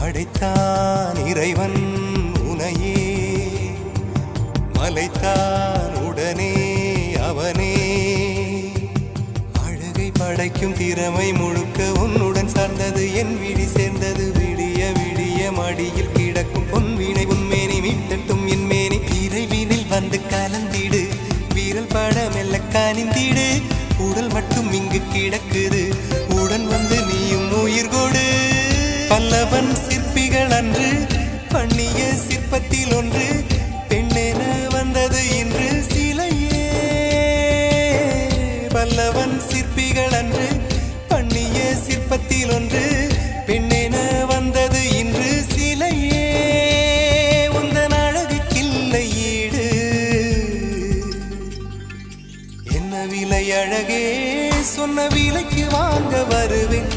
படைத்தான் இறைவன் உனையே, மலைத்தான் உடனே அவனே. அழகை படைக்கும் திறமை முழுக்க உன்னுடன் சார்ந்தது, என் விழி சேர்ந்தது. விடிய விடிய மடியில் கிடக்கும் பொன்வினை உன்மேனி மீட்டட்டும் என் மேனி. இறைவினில் வந்து கலந்திடு, வீரல் பட மெல்ல கனிந்திடு. உடல் மட்டும் இங்கு கிடக்குது, உடன் வந்து நீயும் உயிர் கொடு. பல்லவன் சிற்பிகள் அன்று பண்ணிய சிற்பத்தில் ஒன்று, பெண்ணென வந்தது இன்று சிலையே. பல்லவன் சிற்பிகள் அன்று பண்ணிய சிற்பத்தில் ஒன்று, பெண்ணென வந்தது இன்று சிலையே. உந்தன் அழகுக்கில்லை ஈடு, என்ன விலை அழகே, சொன்ன விலைக்கு வாங்க வருவேன்.